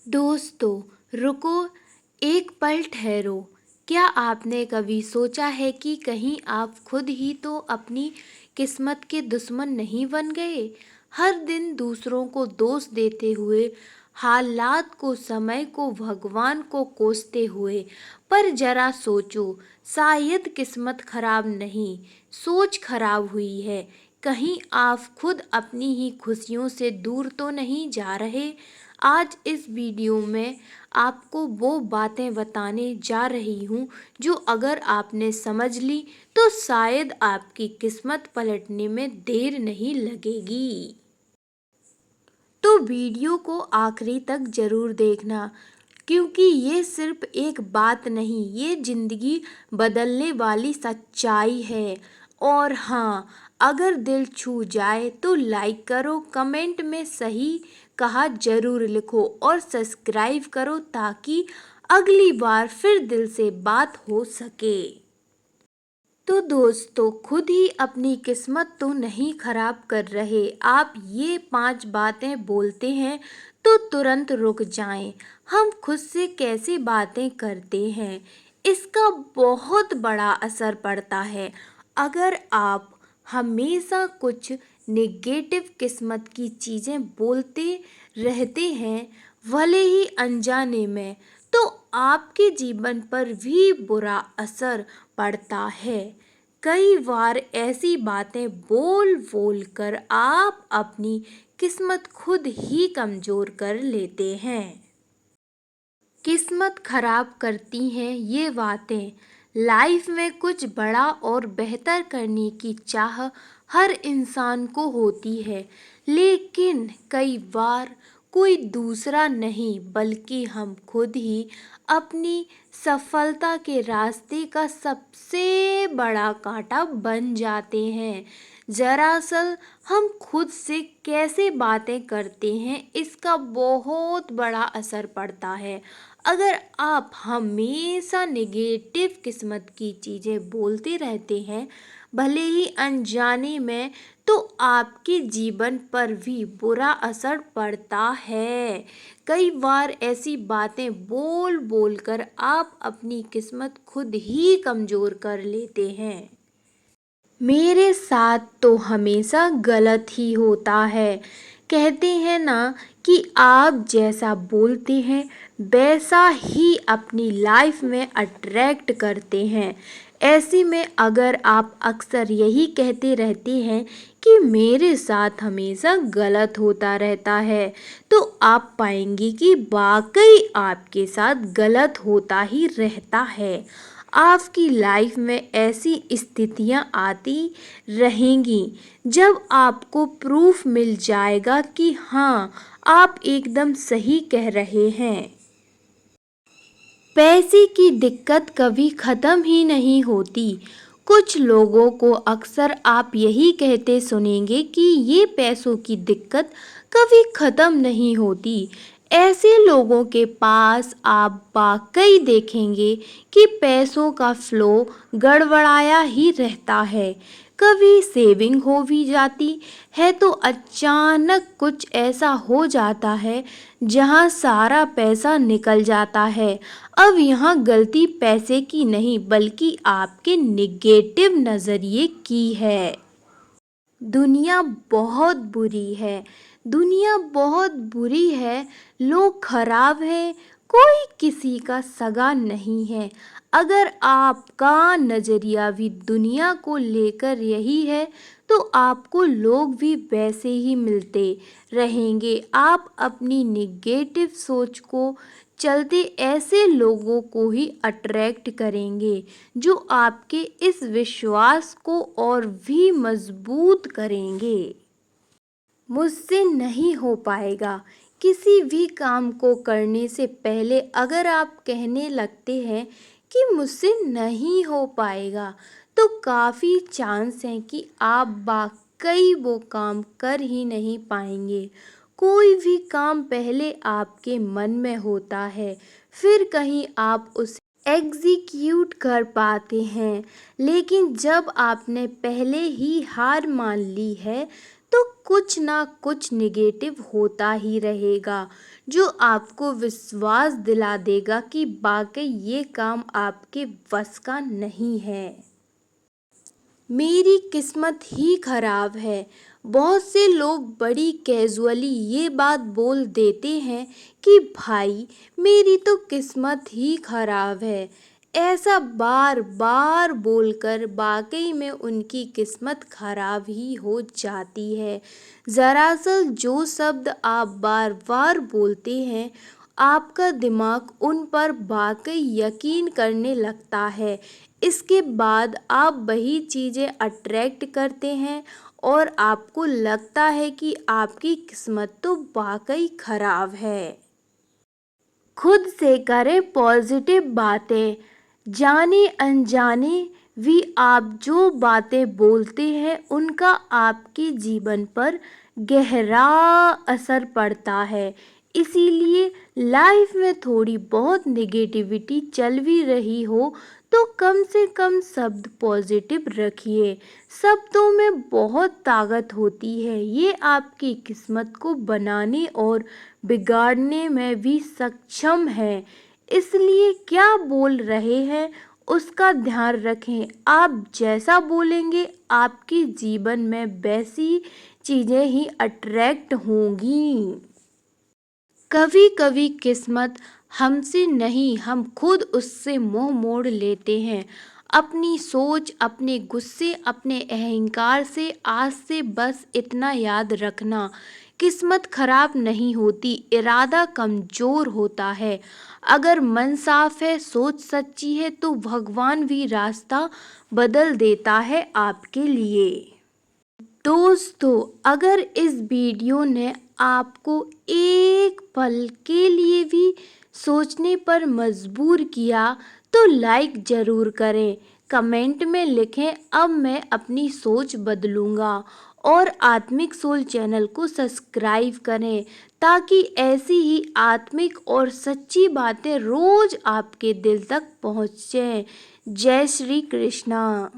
दोस्तों, रुको, एक पल ठहरो। क्या आपने कभी सोचा है कि कहीं आप खुद ही तो अपनी किस्मत के दुश्मन नहीं बन गए? हर दिन दूसरों को दोष देते हुए, हालात को, समय को, भगवान को कोसते हुए। पर जरा सोचो, शायद किस्मत खराब नहीं, सोच खराब हुई है। कहीं आप खुद अपनी ही खुशियों से दूर तो नहीं जा रहे? आज इस वीडियो में आपको वो बातें बताने जा रही हूँ जो अगर आपने समझ ली तो शायद आपकी किस्मत पलटने में देर नहीं लगेगी। तो वीडियो को आखिरी तक जरूर देखना, क्योंकि ये सिर्फ एक बात नहीं, ये जिंदगी बदलने वाली सच्चाई है। और हाँ, अगर दिल छू जाए तो लाइक करो, कमेंट में सही कहा जरूर लिखो और सब्सक्राइब करो ताकि अगली बार फिर दिल से बात हो सके। तो दोस्तों, खुद ही अपनी किस्मत तो नहीं खराब कर रहे। आप ये 5 बातें बोलते हैं तो तुरंत रुक जाएं। हम खुद से कैसे बातें करते हैं, इसका बहुत बड़ा असर पड़ता है। अगर आप हमेशा कुछ नेगेटिव किस्मत की चीज़ें बोलते रहते हैं, भले ही अनजाने में, तो आपके जीवन पर भी बुरा असर पड़ता है। कई बार ऐसी बातें बोल बोल कर आप अपनी किस्मत खुद ही कमजोर कर लेते हैं। किस्मत खराब करती हैं ये बातें। लाइफ में कुछ बड़ा और बेहतर करने की चाह हर इंसान को होती है, लेकिन कई बार कोई दूसरा नहीं बल्कि हम खुद ही अपनी सफलता के रास्ते का सबसे बड़ा कांटा बन जाते हैं। दरअसल हम खुद से कैसे बातें करते हैं, इसका बहुत बड़ा असर पड़ता है। अगर आप हमेशा नेगेटिव किस्मत की चीज़ें बोलते रहते हैं, भले ही अनजाने में, तो आपके जीवन पर भी बुरा असर पड़ता है। कई बार ऐसी बातें बोल बोल कर आप अपनी किस्मत खुद ही कमज़ोर कर लेते हैं। मेरे साथ तो हमेशा गलत ही होता है। कहते हैं ना कि आप जैसा बोलते हैं वैसा ही अपनी लाइफ में अट्रैक्ट करते हैं। ऐसे में अगर आप अक्सर यही कहते रहते हैं कि मेरे साथ हमेशा गलत होता रहता है, तो आप पाएंगे कि वाकई आपके साथ गलत होता ही रहता है। आपकी लाइफ में ऐसी स्थितियां आती रहेंगी जब आपको प्रूफ मिल जाएगा कि हाँ, आप एकदम सही कह रहे हैं। पैसे की दिक्कत कभी ख़त्म ही नहीं होती। कुछ लोगों को अक्सर आप यही कहते सुनेंगे कि ये पैसों की दिक्कत कभी ख़त्म नहीं होती। ऐसे लोगों के पास आप वाकई देखेंगे कि पैसों का फ्लो गड़बड़ाया ही रहता है। कभी सेविंग हो भी जाती है तो अचानक कुछ ऐसा हो जाता है जहां सारा पैसा निकल जाता है। अब यहाँ गलती पैसे की नहीं बल्कि आपके निगेटिव नज़रिए की है। दुनिया बहुत बुरी है, दुनिया बहुत बुरी है, लोग खराब हैं, कोई किसी का सगा नहीं है। अगर आपका नज़रिया भी दुनिया को लेकर यही है तो आपको लोग भी वैसे ही मिलते रहेंगे। आप अपनी निगेटिव सोच को चलते ऐसे लोगों को ही अट्रैक्ट करेंगे जो आपके इस विश्वास को और भी मजबूत करेंगे। मुझसे नहीं हो पाएगा। किसी भी काम को करने से पहले अगर आप कहने लगते हैं कि मुझसे नहीं हो पाएगा, तो काफ़ी चांस है कि आप वाकई वो काम कर ही नहीं पाएंगे। कोई भी काम पहले आपके मन में होता है, फिर कहीं आप उसे एग्जीक्यूट कर पाते हैं, लेकिन जब आपने पहले ही हार मान ली है तो कुछ ना कुछ निगेटिव होता ही रहेगा, जो आपको विश्वास दिला देगा कि वाकई ये काम आपके बस का नहीं है। मेरी किस्मत ही खराब है। बहुत से लोग बड़ी कैजुअली ये बात बोल देते हैं कि भाई मेरी तो किस्मत ही खराब है। ऐसा बार बार बोलकर वाकई में उनकी किस्मत खराब ही हो जाती है। दरअसल जो शब्द आप बार बार बोलते हैं, आपका दिमाग उन पर वाकई यकीन करने लगता है। इसके बाद आप वही चीज़ें अट्रैक्ट करते हैं और आपको लगता है कि आपकी किस्मत तो वाकई खराब है। खुद से करें पॉजिटिव बातें। जाने अनजाने भी आप जो बातें बोलते हैं उनका आपके जीवन पर गहरा असर पड़ता है। इसीलिए लाइफ में थोड़ी बहुत नेगेटिविटी चल भी रही हो तो कम से कम शब्द पॉजिटिव रखिए। शब्दों में बहुत ताकत होती है, ये आपकी किस्मत को बनाने और बिगाड़ने में भी सक्षम है। इसलिए क्या बोल रहे हैं उसका ध्यान रखें। आप जैसा बोलेंगे आपके जीवन में वैसी चीज़ें ही अट्रैक्ट होंगी। कभी कभी किस्मत हमसे नहीं, हम खुद उससे मुंह मोड़ लेते हैं। अपनी सोच, अपने गुस्से, अपने अहंकार से। आज से बस इतना याद रखना, किस्मत खराब नहीं होती, इरादा कमजोर होता है। अगर मन साफ है, सोच सच्ची है तो भगवान भी रास्ता बदल देता है आपके लिए। दोस्तों, अगर इस वीडियो ने आपको एक पल के लिए भी सोचने पर मजबूर किया तो लाइक ज़रूर करें। कमेंट में लिखें अब मैं अपनी सोच बदलूंगा और आत्मिक सोल चैनल को सब्सक्राइब करें ताकि ऐसी ही आत्मिक और सच्ची बातें रोज आपके दिल तक पहुँचें। जय श्री कृष्णा।